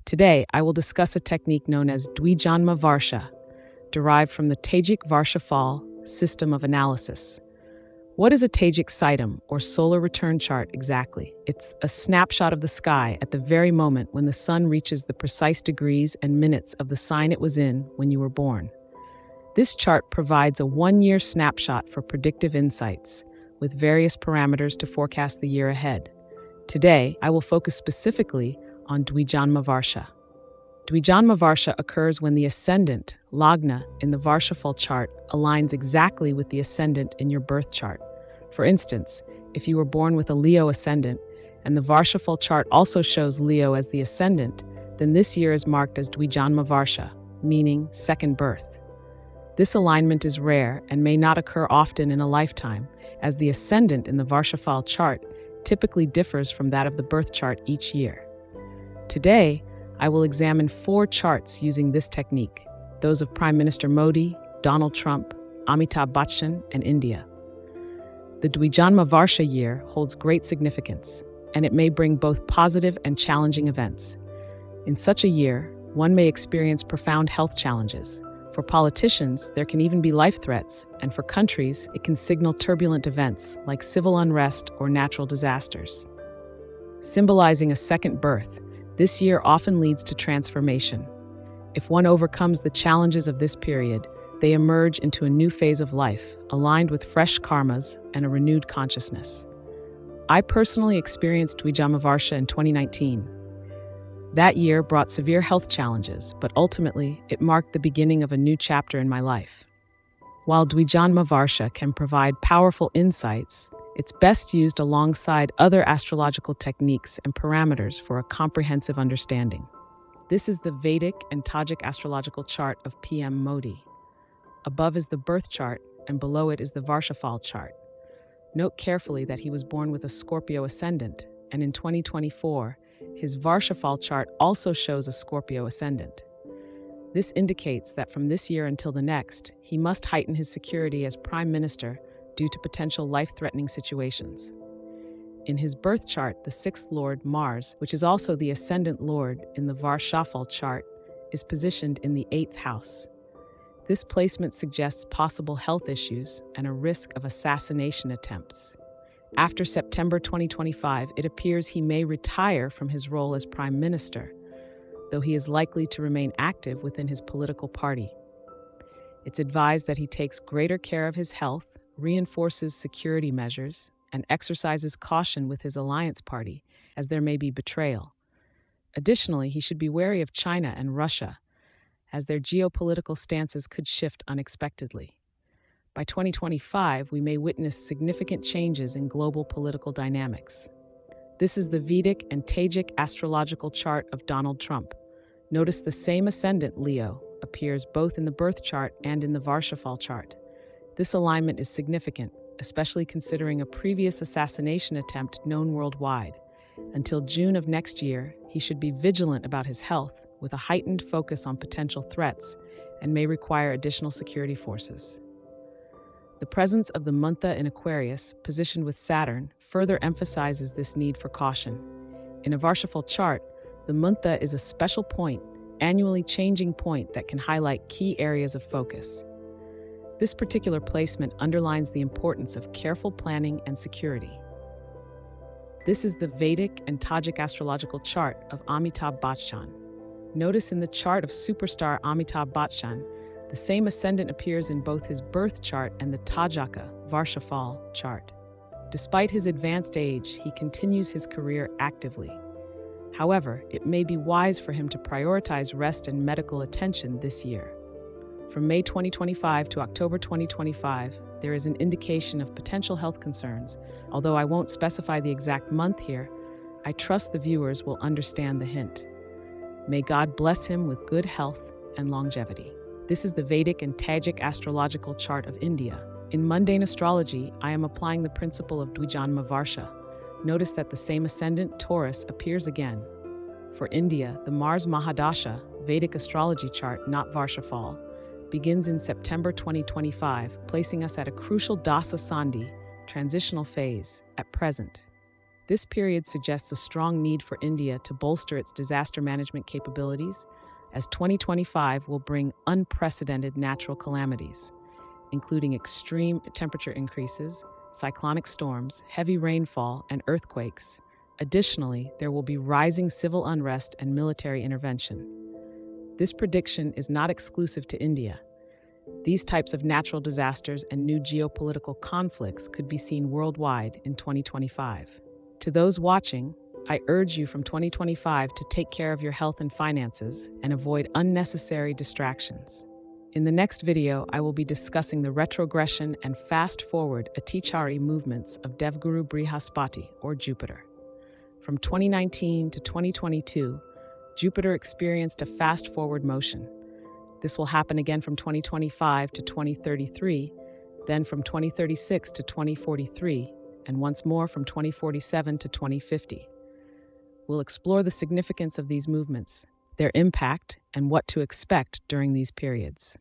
Today, I will discuss a technique known as Dwijanma Varsha, derived from the Tajik Varshaphal system of analysis. What is a Tajik Sytem, or solar return chart, exactly? It's a snapshot of the sky at the very moment when the sun reaches the precise degrees and minutes of the sign it was in when you were born. This chart provides a one-year snapshot for predictive insights, with various parameters to forecast the year ahead. Today, I will focus specifically on Dwijanma Varsha. Dwijanma Varsha occurs when the ascendant, Lagna, in the Varshaphal chart aligns exactly with the ascendant in your birth chart. For instance, if you were born with a Leo ascendant, and the Varshaphal chart also shows Leo as the ascendant, then this year is marked as Dwijanma Varsha, meaning second birth. This alignment is rare and may not occur often in a lifetime, as the ascendant in the Varshaphal chart typically differs from that of the birth chart each year. Today, I will examine 4 charts using this technique, those of Prime Minister Modi, Donald Trump, Amitabh Bachchan, and India. The Dwijanma Varsha year holds great significance, and it may bring both positive and challenging events. In such a year, one may experience profound health challenges. For politicians, there can even be life threats, and for countries, it can signal turbulent events like civil unrest or natural disasters. Symbolizing a second birth, this year often leads to transformation. If one overcomes the challenges of this period, they emerge into a new phase of life, aligned with fresh karmas and a renewed consciousness. I personally experienced Dwijanma Varsha in 2019. That year brought severe health challenges, but ultimately, it marked the beginning of a new chapter in my life. While Dwijanma Varsha can provide powerful insights, it's best used alongside other astrological techniques and parameters for a comprehensive understanding. This is the Vedic and Tajik astrological chart of PM Modi. Above is the birth chart, and below it is the Varshaphal chart. Note carefully that he was born with a Scorpio ascendant, and in 2024, his Varshaphal chart also shows a Scorpio ascendant. This indicates that from this year until the next, he must heighten his security as Prime Minister due to potential life-threatening situations. In his birth chart, the 6th Lord, Mars, which is also the ascendant Lord in the Varshaphal chart, is positioned in the 8th house. This placement suggests possible health issues and a risk of assassination attempts. After September 2025, it appears he may retire from his role as Prime Minister, though he is likely to remain active within his political party. It's advised that he takes greater care of his health, reinforces security measures, and exercises caution with his alliance party, as there may be betrayal. Additionally, he should be wary of China and Russia, as their geopolitical stances could shift unexpectedly. By 2025, we may witness significant changes in global political dynamics. This is the Vedic and Tajik astrological chart of Donald Trump. Notice the same ascendant, Leo, appears both in the birth chart and in the Varshaphal chart. This alignment is significant, especially considering a previous assassination attempt known worldwide. Until June of next year, he should be vigilant about his health, with a heightened focus on potential threats, and may require additional security forces. The presence of the Munta in Aquarius, positioned with Saturn, further emphasizes this need for caution. In a Varshaphal chart, the Munta is a special point, annually changing point that can highlight key areas of focus. This particular placement underlines the importance of careful planning and security. This is the Vedic and Tajik astrological chart of Amitabh Bachchan. Notice in the chart of superstar Amitabh Bachchan, the same ascendant appears in both his birth chart and the Tajik Varshaphal chart. Despite his advanced age, he continues his career actively. However, it may be wise for him to prioritize rest and medical attention this year. From May 2025 to October 2025, there is an indication of potential health concerns. Although I won't specify the exact month here, I trust the viewers will understand the hint. May God bless him with good health and longevity. This is the Vedic and Tajik astrological chart of India. In mundane astrology, I am applying the principle of Dwijanma Varsha. Notice that the same ascendant, Taurus, appears again. For India, the Mars Mahadasha, Vedic astrology chart, not Varshaphal, begins in September 2025, placing us at a crucial Dasa Sandhi, transitional phase, at present. This period suggests a strong need for India to bolster its disaster management capabilities, as 2025 will bring unprecedented natural calamities, including extreme temperature increases, cyclonic storms, heavy rainfall, and earthquakes. Additionally, there will be rising civil unrest and military intervention. This prediction is not exclusive to India. These types of natural disasters and new geopolitical conflicts could be seen worldwide in 2025. To those watching, I urge you from 2025 to take care of your health and finances and avoid unnecessary distractions. In the next video, I will be discussing the retrogression and fast-forward Atichari movements of Devguru Brihaspati, or Jupiter. From 2019 to 2022, Jupiter experienced a fast-forward motion. This will happen again from 2025 to 2033, then from 2036 to 2043, and once more from 2047 to 2050. We'll explore the significance of these movements, their impact, and what to expect during these periods.